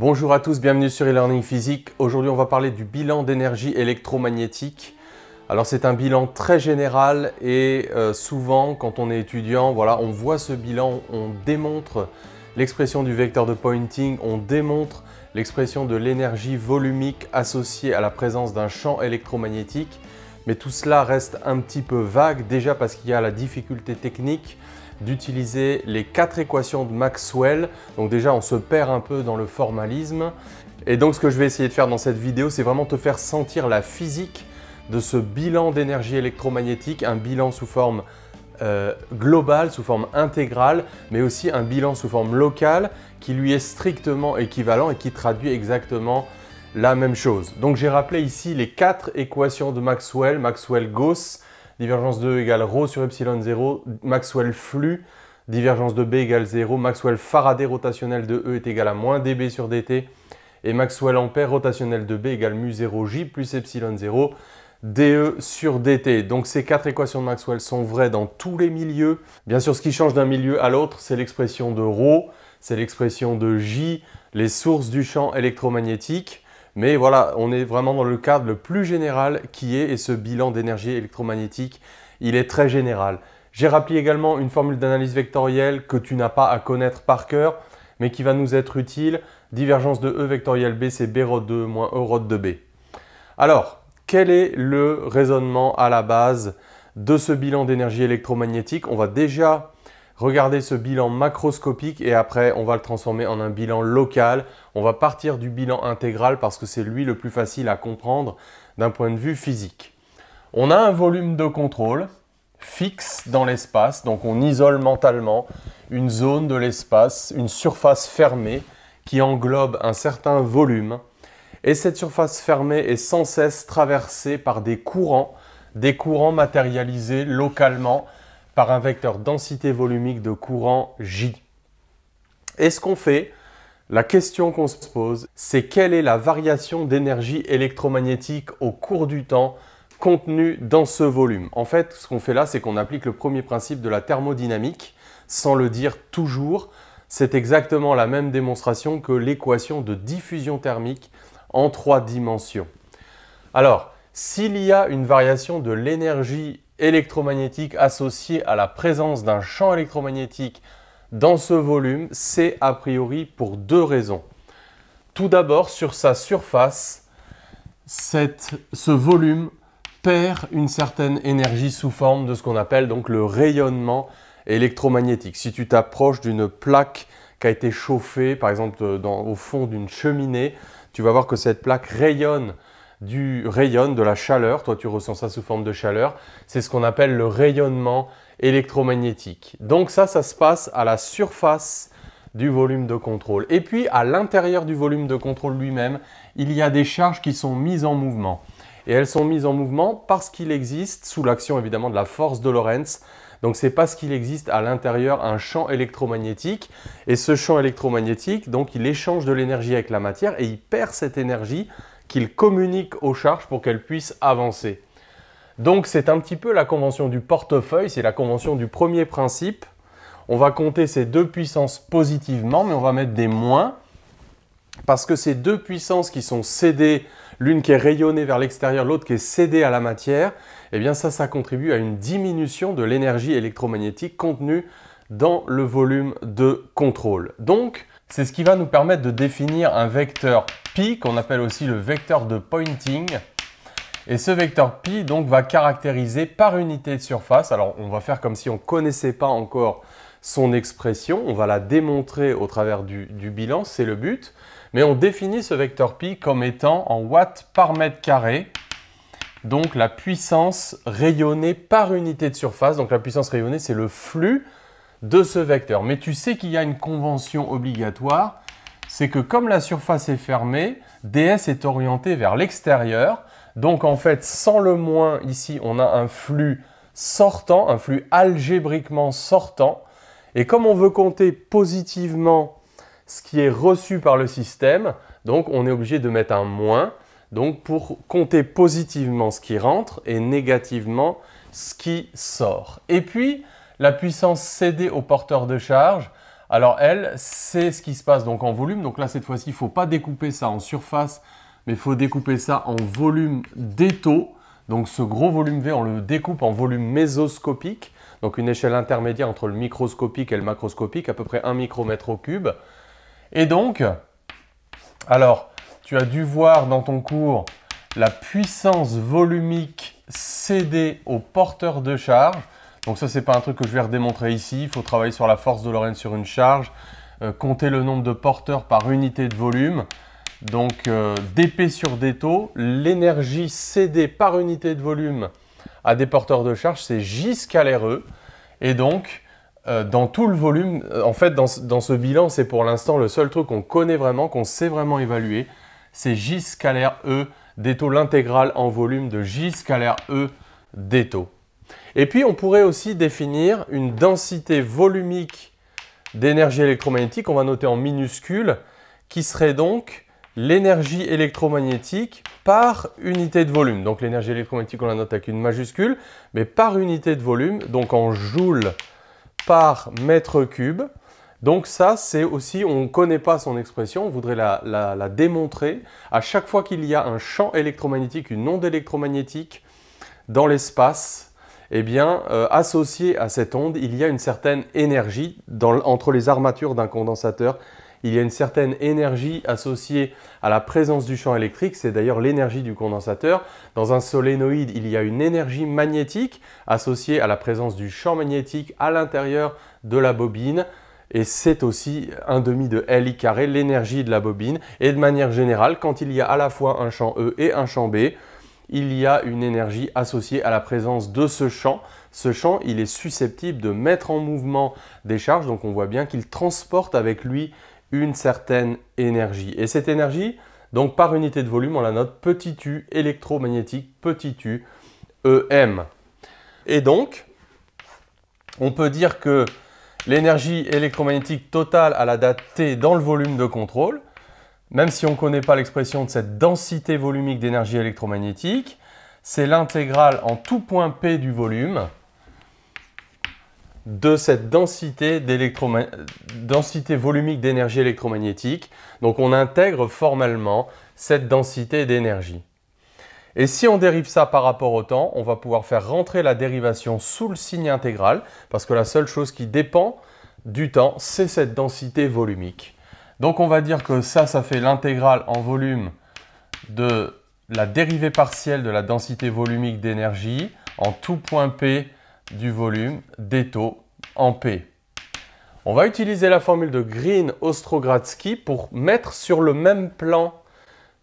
Bonjour à tous, bienvenue sur e-learning physique. Aujourd'hui, on va parler du bilan d'énergie électromagnétique. Alors, c'est un bilan très général et souvent, quand on est étudiant, voilà, on voit ce bilan, on démontre l'expression du vecteur de Poynting, on démontre l'expression de l'énergie volumique associée à la présence d'un champ électromagnétique. Mais tout cela reste un petit peu vague, déjà parce qu'il y a la difficulté technique d'utiliser les 4 équations de Maxwell. Donc déjà, on se perd un peu dans le formalisme. Et donc, ce que je vais essayer de faire dans cette vidéo, c'est vraiment te faire sentir la physique de ce bilan d'énergie électromagnétique, un bilan sous forme globale, sous forme intégrale, mais aussi un bilan sous forme locale qui lui est strictement équivalent et qui traduit exactement la même chose. Donc, j'ai rappelé ici les 4 équations de Maxwell, Maxwell-Gauss, divergence de E égale ρ sur epsilon 0, Maxwell flux, divergence de B égale 0, Maxwell Faraday rotationnel de E est égal à moins dB sur dt, et Maxwell ampère rotationnel de B égale mu 0 J plus epsilon 0, dE sur dt. Donc ces 4 équations de Maxwell sont vraies dans tous les milieux. Bien sûr, ce qui change d'un milieu à l'autre, c'est l'expression de ρ, c'est l'expression de J, les sources du champ électromagnétique. Mais voilà, on est vraiment dans le cadre le plus général qui est, et ce bilan d'énergie électromagnétique, il est très général. J'ai rappelé également une formule d'analyse vectorielle que tu n'as pas à connaître par cœur, mais qui va nous être utile. Divergence de E vectorielle B, c'est B rho de E moins E rho de B. Alors, quel est le raisonnement à la base de ce bilan d'énergie électromagnétique? On va déjà regarder ce bilan macroscopique et après, on va le transformer en un bilan local. On va partir du bilan intégral parce que c'est lui le plus facile à comprendre d'un point de vue physique. On a un volume de contrôle fixe dans l'espace, donc on isole mentalement une zone de l'espace, une surface fermée qui englobe un certain volume. Et cette surface fermée est sans cesse traversée par des courants matérialisés localement par un vecteur densité volumique de courant J. Et ce qu'on fait, la question qu'on se pose, c'est quelle est la variation d'énergie électromagnétique au cours du temps contenue dans ce volume. En fait, ce qu'on fait là, c'est qu'on applique le premier principe de la thermodynamique, sans le dire toujours. C'est exactement la même démonstration que l'équation de diffusion thermique en 3 dimensions. Alors, s'il y a une variation de l'énergie électromagnétique associée à la présence d'un champ électromagnétique dans ce volume, c'est a priori pour 2 raisons. Tout d'abord, sur sa surface, ce volume perd une certaine énergie sous forme de ce qu'on appelle donc le rayonnement électromagnétique. Si tu t'approches d'une plaque qui a été chauffée, par exemple au fond d'une cheminée, tu vas voir que cette plaque rayonne de la chaleur. Toi, tu ressens ça sous forme de chaleur. C'est ce qu'on appelle le rayonnement électromagnétique. Donc ça se passe à la surface du volume de contrôle. Et puis, à l'intérieur du volume de contrôle lui-même, il y a des charges qui sont mises en mouvement. Et elles sont mises en mouvement parce qu'il existe, sous l'action évidemment de la force de Lorentz, donc c'est parce qu'il existe à l'intérieur un champ électromagnétique. Et ce champ électromagnétique, donc il échange de l'énergie avec la matière et il perd cette énergie qu'il communique aux charges pour qu'elles puissent avancer. Donc c'est un petit peu la convention du portefeuille, c'est la convention du premier principe. On va compter ces 2 puissances positivement, mais on va mettre des moins, parce que ces 2 puissances qui sont cédées, l'une qui est rayonnée vers l'extérieur, l'autre qui est cédée à la matière, eh bien ça contribue à une diminution de l'énergie électromagnétique contenue dans le volume de contrôle. Donc, c'est ce qui va nous permettre de définir un vecteur π, qu'on appelle aussi le vecteur de Poynting. Et ce vecteur π donc, va caractériser par unité de surface. Alors, on va faire comme si on ne connaissait pas encore son expression. On va la démontrer au travers du bilan, c'est le but. Mais on définit ce vecteur π comme étant en watts par mètre carré. Donc, la puissance rayonnée par unité de surface. Donc, la puissance rayonnée, c'est le flux de ce vecteur. Mais tu sais qu'il y a une convention obligatoire, c'est que comme la surface est fermée, ds est orienté vers l'extérieur. Donc en fait, sans le moins, ici, on a un flux sortant, un flux algébriquement sortant. Et comme on veut compter positivement ce qui est reçu par le système, donc on est obligé de mettre un moins, donc pour compter positivement ce qui rentre et négativement ce qui sort. Et puis, la puissance cédée au porteur de charge, Alors elle, c'est ce qui se passe donc en volume. Donc là, cette fois-ci, il ne faut pas découper ça en surface, mais il faut découper ça en volume d'étau. Donc ce gros volume V, on le découpe en volume mésoscopique, donc une échelle intermédiaire entre le microscopique et le macroscopique, à peu près 1 micromètre au cube. Et donc, alors, tu as dû voir dans ton cours la puissance volumique cédée au porteur de charge. Donc ça, ce n'est pas un truc que je vais redémontrer ici. Il faut travailler sur la force de Lorentz sur une charge, compter le nombre de porteurs par unité de volume. Donc dP sur dτ, l'énergie cédée par unité de volume à des porteurs de charge, c'est J scalaire E. Et donc, dans tout le volume, en fait, dans ce bilan, c'est pour l'instant le seul truc qu'on connaît vraiment, qu'on sait vraiment évaluer, c'est J scalaire E dτ, l'intégrale en volume de J scalaire E dτ. Et puis, on pourrait aussi définir une densité volumique d'énergie électromagnétique, on va noter en minuscule, qui serait donc l'énergie électromagnétique par unité de volume. Donc l'énergie électromagnétique, on la note avec une majuscule, mais par unité de volume, donc en joules par mètre cube. Donc ça, c'est aussi, on ne connaît pas son expression, on voudrait la démontrer. À chaque fois qu'il y a un champ électromagnétique, une onde électromagnétique dans l'espace, eh bien, associé à cette onde, il y a une certaine énergie entre les armatures d'un condensateur. Il y a une certaine énergie associée à la présence du champ électrique, c'est d'ailleurs l'énergie du condensateur. Dans un solénoïde, il y a une énergie magnétique associée à la présence du champ magnétique à l'intérieur de la bobine. Et c'est aussi 1/2 de Li carré, l'énergie de la bobine. Et de manière générale, quand il y a à la fois un champ E et un champ B, il y a une énergie associée à la présence de ce champ. Ce champ, il est susceptible de mettre en mouvement des charges, donc on voit bien qu'il transporte avec lui une certaine énergie. Et cette énergie, donc par unité de volume, on la note petit u électromagnétique, petit u EM. Et donc, on peut dire que l'énergie électromagnétique totale à la date t dans le volume de contrôle, même si on ne connaît pas l'expression de cette densité volumique d'énergie électromagnétique, c'est l'intégrale en tout point P du volume de cette densité volumique d'énergie électromagnétique. Donc on intègre formellement cette densité d'énergie. Et si on dérive ça par rapport au temps, on va pouvoir faire rentrer la dérivation sous le signe intégral, parce que la seule chose qui dépend du temps, c'est cette densité volumique. Donc on va dire que ça fait l'intégrale en volume de la dérivée partielle de la densité volumique d'énergie en tout point P du volume dτ en P. On va utiliser la formule de Green-Ostrogradsky pour mettre sur le même plan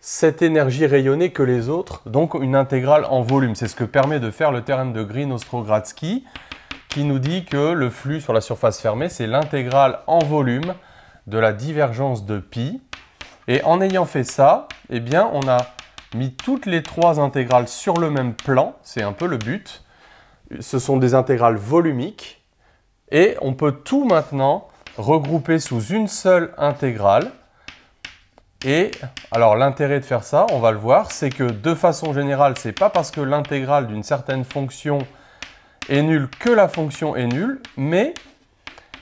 cette énergie rayonnée que les autres, donc une intégrale en volume. C'est ce que permet de faire le théorème de Green-Ostrogradsky qui nous dit que le flux sur la surface fermée, c'est l'intégrale en volume de la divergence de pi. Et en ayant fait ça, eh bien, on a mis toutes les trois intégrales sur le même plan. C'est un peu le but. Ce sont des intégrales volumiques. Et on peut tout maintenant regrouper sous une seule intégrale. Et alors l'intérêt de faire ça, on va le voir, c'est que de façon générale, ce n'est pas parce que l'intégrale d'une certaine fonction est nulle que la fonction est nulle, mais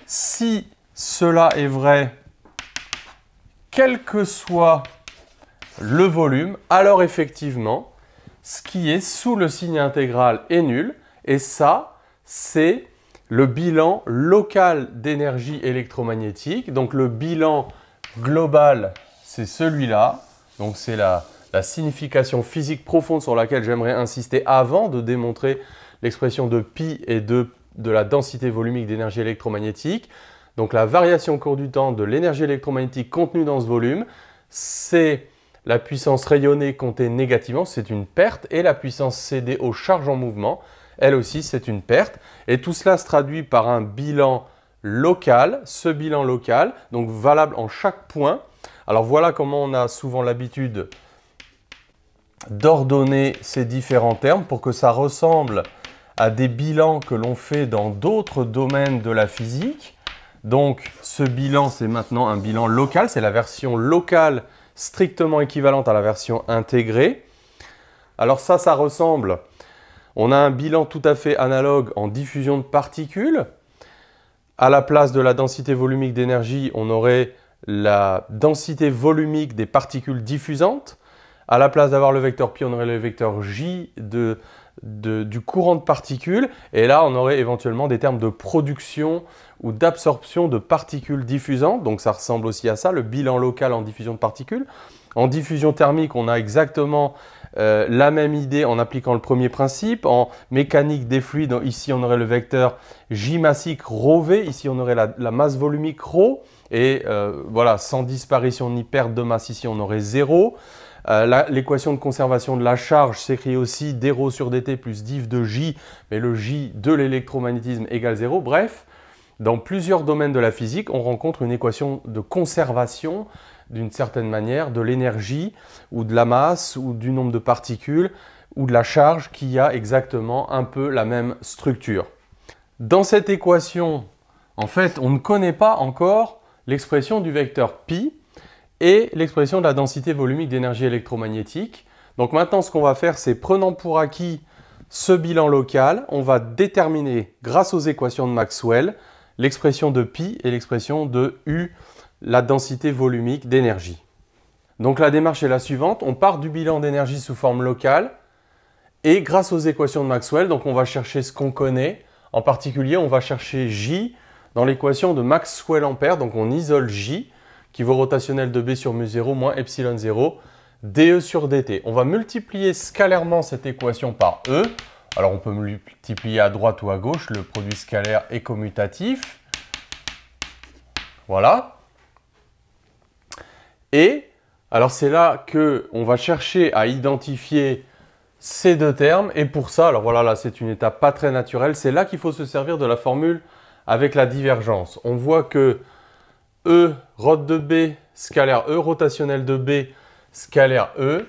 si cela est vrai, quel que soit le volume, alors effectivement, ce qui est sous le signe intégral est nul. Et ça, c'est le bilan local d'énergie électromagnétique. Donc le bilan global, c'est celui-là. Donc c'est la signification physique profonde sur laquelle j'aimerais insister avant de démontrer l'expression de pi et de la densité volumique d'énergie électromagnétique. Donc la variation au cours du temps de l'énergie électromagnétique contenue dans ce volume, c'est la puissance rayonnée comptée négativement, c'est une perte, et la puissance cédée aux charges en mouvement, elle aussi c'est une perte. Et tout cela se traduit par un bilan local, ce bilan local, donc valable en chaque point. Alors voilà comment on a souvent l'habitude d'ordonner ces différents termes pour que ça ressemble à des bilans que l'on fait dans d'autres domaines de la physique. Donc ce bilan, c'est maintenant un bilan local, c'est la version locale strictement équivalente à la version intégrée. Alors ça ressemble, on a un bilan tout à fait analogue en diffusion de particules. À la place de la densité volumique d'énergie, on aurait la densité volumique des particules diffusantes. À la place d'avoir le vecteur π, on aurait le vecteur j du courant de particules. Et là, on aurait éventuellement des termes de production ou d'absorption de particules diffusantes. Donc ça ressemble aussi à ça, le bilan local en diffusion de particules. En diffusion thermique, on a exactement la même idée en appliquant le premier principe. En mécanique des fluides, ici on aurait le vecteur J massique ρV, ici on aurait la masse volumique ρ, et voilà, sans disparition ni perte de masse, ici on aurait 0. L'équation de conservation de la charge s'écrit aussi dρ sur dt plus div de J, mais le J de l'électromagnétisme égale 0. Bref, dans plusieurs domaines de la physique, on rencontre une équation de conservation d'une certaine manière de l'énergie ou de la masse ou du nombre de particules ou de la charge qui a exactement un peu la même structure. Dans cette équation, en fait, on ne connaît pas encore l'expression du vecteur π et l'expression de la densité volumique d'énergie électromagnétique. Donc maintenant, ce qu'on va faire, c'est prenant pour acquis ce bilan local, on va déterminer, grâce aux équations de Maxwell, l'expression de π et l'expression de U, la densité volumique d'énergie. Donc la démarche est la suivante, on part du bilan d'énergie sous forme locale et grâce aux équations de Maxwell, donc on va chercher ce qu'on connaît. En particulier, on va chercher J dans l'équation de Maxwell-Ampère, donc on isole J qui vaut rotationnel de B sur mu0 moins epsilon 0 dE sur dt. On va multiplier scalairement cette équation par E. Alors on peut multiplier à droite ou à gauche, le produit scalaire est commutatif. Voilà. Et alors c'est là qu'on va chercher à identifier ces deux termes. Et pour ça, alors voilà, là c'est une étape pas très naturelle, c'est là qu'il faut se servir de la formule avec la divergence. On voit que E rot de B scalaire E rotationnel de B scalaire E,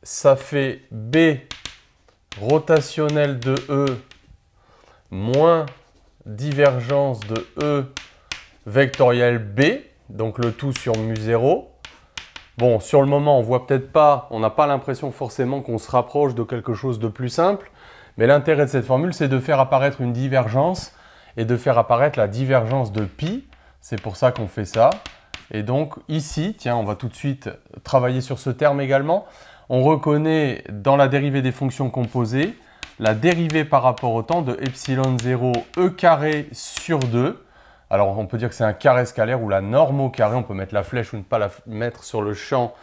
ça fait B rotationnel de E moins divergence de E vectoriel B, donc le tout sur mu0. Bon, sur le moment, on voit peut-être pas, on n'a pas l'impression forcément qu'on se rapproche de quelque chose de plus simple, mais l'intérêt de cette formule, c'est de faire apparaître une divergence et de faire apparaître la divergence de π. C'est pour ça qu'on fait ça. Et donc ici, tiens, on va tout de suite travailler sur ce terme également. On reconnaît dans la dérivée des fonctions composées la dérivée par rapport au temps de epsilon 0 e carré sur 2. Alors on peut dire que c'est un carré scalaire ou la norme au carré. On peut mettre la flèche ou ne pas la mettre sur le champ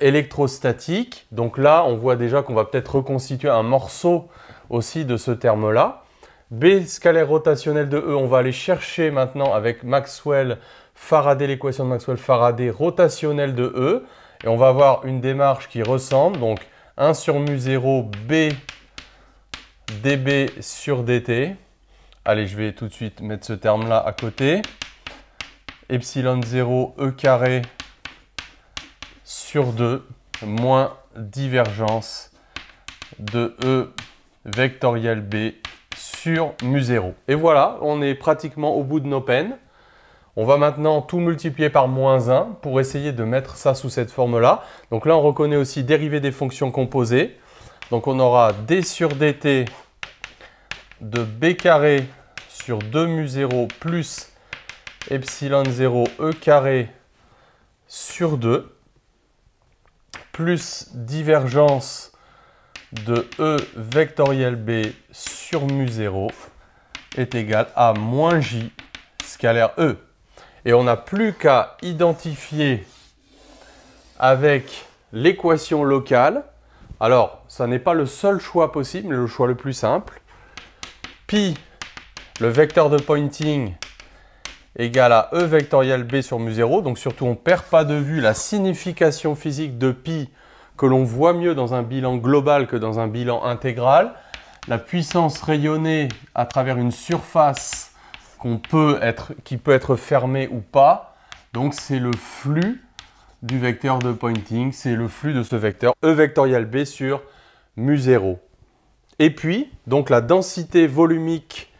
électrostatique. Donc là, on voit déjà qu'on va peut-être reconstituer un morceau aussi de ce terme-là. B scalaire rotationnel de E, on va aller chercher maintenant avec Maxwell Faraday, l'équation de Maxwell Faraday rotationnel de E. Et on va avoir une démarche qui ressemble. Donc 1 sur mu0 B dB sur dt. Allez, je vais tout de suite mettre ce terme-là à côté. Epsilon 0 E carré sur 2 moins divergence de E vectoriel B sur mu0. Et voilà, on est pratiquement au bout de nos peines. On va maintenant tout multiplier par moins 1 pour essayer de mettre ça sous cette forme-là. Donc là, on reconnaît aussi dérivée des fonctions composées. Donc on aura d sur dt de b carré sur 2 mu0 plus epsilon 0 e carré sur 2 plus divergence de E vectoriel B sur mu0 est égal à moins J scalaire E. Et on n'a plus qu'à identifier avec l'équation locale. Alors, ça n'est pas le seul choix possible, mais le choix le plus simple. Pi, le vecteur de Poynting, égale à E vectoriel B sur mu0. Donc surtout, on ne perd pas de vue la signification physique de pi que l'on voit mieux dans un bilan global que dans un bilan intégral. La puissance rayonnée à travers une surface qui peut être fermée ou pas. Donc c'est le flux du vecteur de Poynting, c'est le flux de ce vecteur E vectoriel B sur mu0. Et puis, donc la densité volumique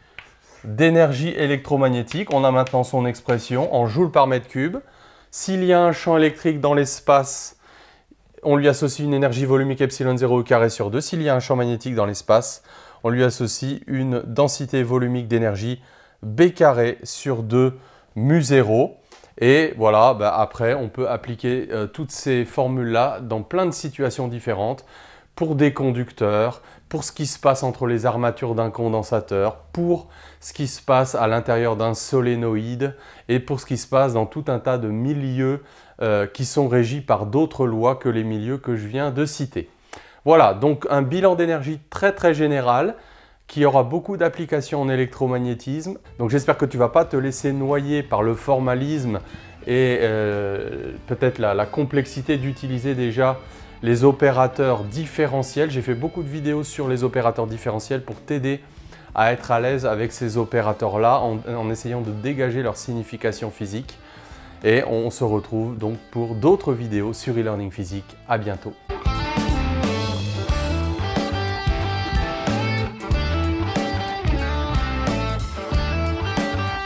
d'énergie électromagnétique, on a maintenant son expression en joules par mètre cube. S'il y a un champ électrique dans l'espace, on lui associe une énergie volumique epsilon 0 e carré sur 2. S'il y a un champ magnétique dans l'espace, on lui associe une densité volumique d'énergie B carré sur 2 mu0. Et voilà, après, on peut appliquer toutes ces formules-là dans plein de situations différentes pour des conducteurs, pour ce qui se passe entre les armatures d'un condensateur, pour ce qui se passe à l'intérieur d'un solénoïde et pour ce qui se passe dans tout un tas de milieux qui sont régis par d'autres lois que les milieux que je viens de citer. Voilà, donc un bilan d'énergie très général qui aura beaucoup d'applications en électromagnétisme. Donc j'espère que tu ne vas pas te laisser noyer par le formalisme et peut-être la complexité d'utiliser déjà les opérateurs différentiels. J'ai fait beaucoup de vidéos sur les opérateurs différentiels pour t'aider à être à l'aise avec ces opérateurs-là en essayant de dégager leur signification physique. Et on se retrouve donc pour d'autres vidéos sur e-learning physique. À bientôt.